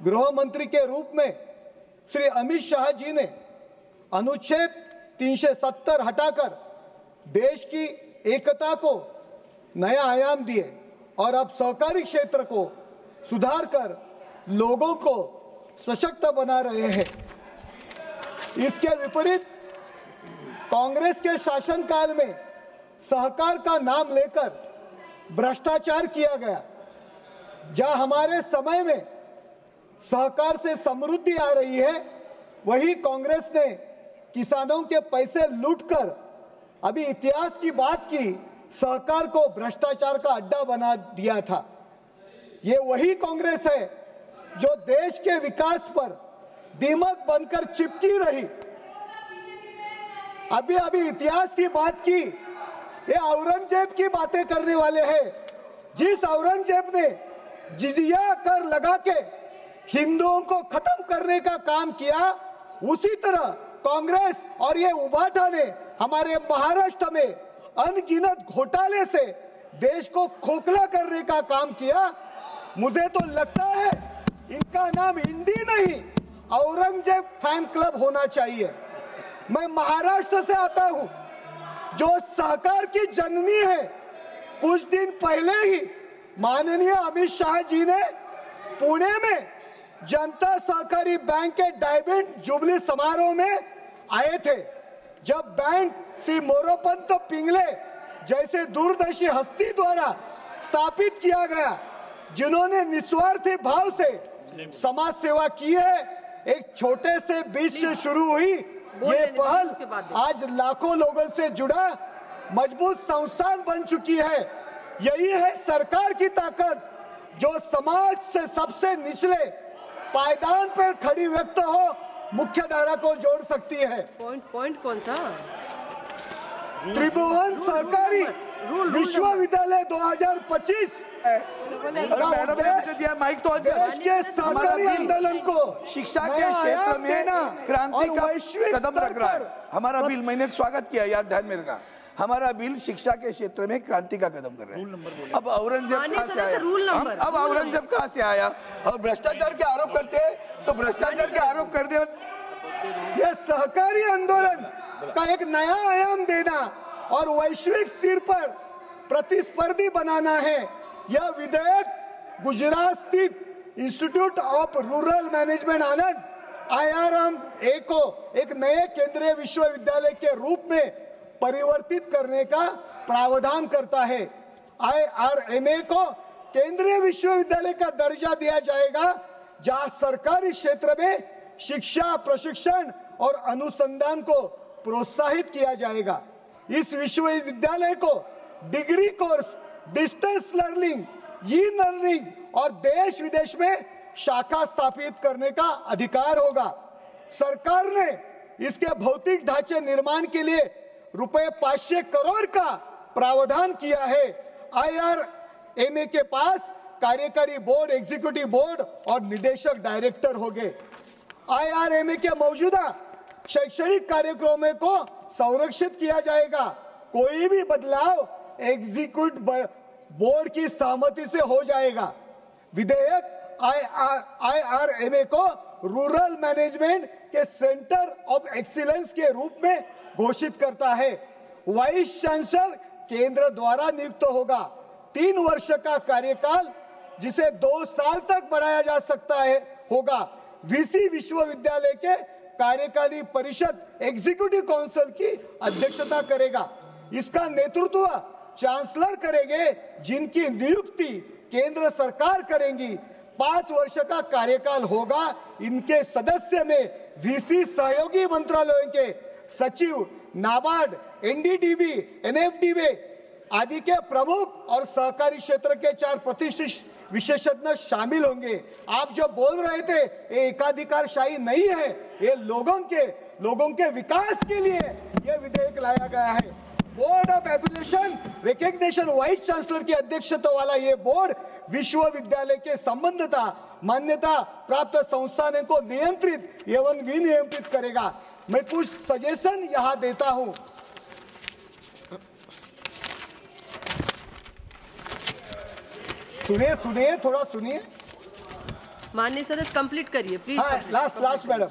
गृह मंत्री के रूप में श्री अमित शाह जी ने अनुच्छेद 370 हटाकर देश की एकता को नया आयाम दिए और अब सहकारी क्षेत्र को सुधार कर लोगों को सशक्त बना रहे हैं। इसके विपरीत कांग्रेस के शासनकाल में सहकार का नाम लेकर भ्रष्टाचार किया गया। जहां हमारे समय में सहकार से समृद्धि आ रही है, वही कांग्रेस ने किसानों के पैसे लूटकर अभी इतिहास की बात की सहकार को भ्रष्टाचार का अड्डा बना दिया था। ये वही कांग्रेस है जो देश के विकास पर दीमक बनकर चिपकी रही। अभी इतिहास की बात की, ये औरंगजेब की बातें करने वाले हैं। जिस औरंगजेब ने जिजिया कर लगा के हिंदुओं को खत्म करने का काम किया, उसी तरह कांग्रेस और ये उबाटा ने हमारे महाराष्ट्र में अनगिनत घोटाले से देश को खोखला करने का काम किया। मुझे तो लगता है इनका नाम इंडी नहीं, औरंगजेब फैन क्लब होना चाहिए। मैं महाराष्ट्र से आता हूं, जो सहकार की जननी है। कुछ दिन पहले ही माननीय अमित शाह जी ने पुणे में जनता सहकारी बैंक के डायमंड जुबली समारोह में आए थे, जब बैंक श्री मोरोपंत पिंगले जैसे दूरदर्शी हस्ती द्वारा स्थापित किया गया, जिन्होंने निस्वार्थी भाव से समाज सेवा की है। एक छोटे से बीच से शुरू हुई ये पहल आज लाखों लोगों से जुड़ा मजबूत संस्थान बन चुकी है। यही है सरकार की ताकत, जो समाज से सबसे निचले पायदान पर खड़ी व्यक्ति हो मुख्य धारा को जोड़ सकती है। पॉइंट कौन सा? त्रिभुवन सहकारी विश्वविद्यालय 2025 माइक तो देश के सहकारी आंदोलन को शिक्षा के क्षेत्र में क्रांति का कदम रख रहा है। हमारा बिल, मैंने स्वागत किया, याद ध्यान में रखा, हमारा बिल शिक्षा के क्षेत्र में क्रांति का कदम कर रहा है। अब औरंगजेब कहाँ से आया? अब औरंगजेब कहाँ से आया? और भ्रष्टाचार के आरोप करते हैं, तो भ्रष्टाचार के आरोप करने यह सहकारी आंदोलन का एक नया आयाम देना और वैश्विक स्तर पर प्रतिस्पर्धी बनाना है। यह विधेयक गुजरात स्थित institute of rural management Anand IRM को एक नए केंद्रीय विश्वविद्यालय के रूप में परिवर्तित करने का प्रावधान करता है। IRMA को केंद्रीय विश्वविद्यालय का दर्जा दिया जाएगा, जहां सरकारी क्षेत्र में शिक्षा, प्रशिक्षण और अनुसंधान को प्रोत्साहित किया जाएगा। इस विश्वविद्यालय को degree course, distance learning, e learning और देश विदेश में शाखा स्थापित करने का अधिकार होगा। सरकार ने इसके भौतिक ढांचे निर्माण के लिए रुपए 500 करोड़ का प्रावधान किया है। IRMA के पास कार्यकारी बोर्ड, एग्जीक्यूटिव बोर्ड और निदेशक डायरेक्टर होंगे। IRMA के मौजूदा शैक्षणिक कार्यक्रमों को संरक्षित किया जाएगा। कोई भी बदलाव एग्जीक्यूटिव बोर्ड की सहमति से हो जाएगा। विधेयक IRMA को रूरल मैनेजमेंट के सेंटर ऑफ एक्सीलेंस के रूप में घोषित करता है। वाइस चांसलर केंद्र द्वारा नियुक्त होगा। 3 वर्ष का कार्यकाल, जिसे 2 साल तक बढ़ाया जा सकता है, होगा। VC विश्वविद्यालय के कार्यकारी परिषद एग्जीक्यूटिव काउंसिल की अध्यक्षता करेगा। इसका नेतृत्व चांसलर करेंगे, जिनकी नियुक्ति केंद्र सरकार करेंगी। 5 वर्ष का कार्यकाल होगा। इनके सदस्य में VC सहयोगी मंत्रालयों के सचिव, नाबार्ड, NDDB, NFDB आदि के प्रमुख और सहकारी क्षेत्र के 4 प्रतिष्ठित विशेषज्ञ शामिल होंगे। आप जो बोल रहे थे ये एकाधिकारशाही नहीं है, ये लोगों के विकास के लिए ये विधेयक लाया गया है। Board of application recognition vice chancellor की अध्यक्षता वाला ये बोर्ड विश्वविद्यालय के संबंधता मान्यता प्राप्त संस्थानों को नियंत्रित एवं विनियमित करेगा। मैं कुछ सजेशन यहाँ देता हूँ। सुनिए, थोड़ा सुनिए। माननीय सदस्य कंप्लीट करिए प्लीज। लास्ट मैडम,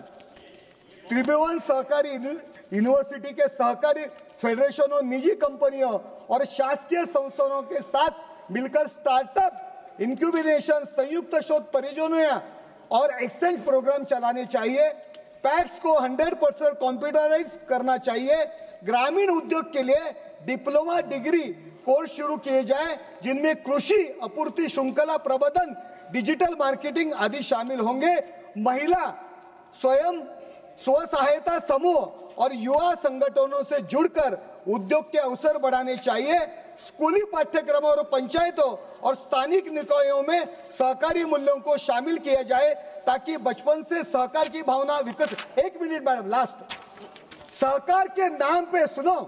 त्रिभुवन सहकारी यूनिवर्सिटी के सहकारी फेडरेशनों, निजी कंपनियों और शासकीय संस्थानों के साथ मिलकर स्टार्टअप, इंक्यूबेशन, संयुक्त शोध परियोजनाएं और एक्सचेंज प्रोग्राम चलाने चाहिए। पैक्स को 100% कंप्यूटराइज करना चाहिए। ग्रामीण उद्योग के लिए डिप्लोमा डिग्री कोर्स शुरू किए जाए जिनमें कृषि आपूर्ति श्रृंखला प्रबंधन, डिजिटल मार्केटिंग आदि शामिल होंगे। महिला स्वयं स्व सहायता समूह और युवा संगठनों से जुड़कर उद्योग के अवसर बढ़ाने चाहिए। स्कूली पाठ्यक्रमों और पंचायतों और स्थानिक निकायों में सहकारी मूल्यों को शामिल किया जाए ताकि बचपन से सहकार की भावना विकसित। 1 मिनट मैडम, लास्ट। सहकार के नाम पे सुनो,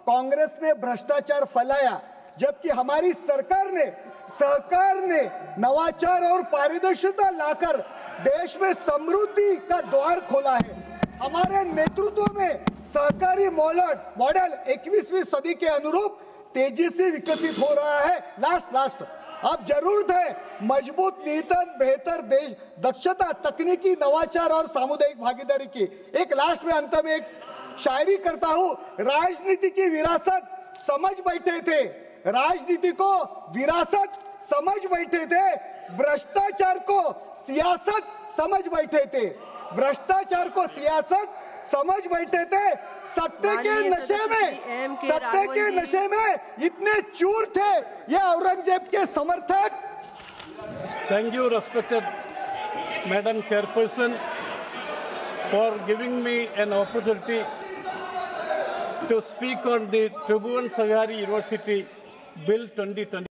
कांग्रेस ने भ्रष्टाचार फैलाया, जबकि हमारी सरकार ने नवाचार और पारदर्शिता लाकर देश में समृद्धि का द्वार खोला है। हमारे नेतृत्व में सहकारी मॉडल 21वीं सदी के अनुरूप तेजी से विकसित हो रहा है। लास्ट, अब जरूरत है मजबूत नीति, बेहतर देश, दक्षता, तकनीकी नवाचार और सामुदायिक भागीदारी की। एक लास्ट में अंत में एक शायरी करता हूं। राजनीति की विरासत समझ बैठे थे, राजनीति को विरासत समझ बैठे थे, भ्रष्टाचार को सियासत समझ बैठे थे, भ्रष्टाचार को सियासत समझ बैठे थे। सत्ते के नशे में इतने चूर थे ये औरंगजेब के समर्थक। Thank you, respected Madam Chairperson, for giving me an opportunity to speak on the Tribhuvan Sahakari University Bill 2020.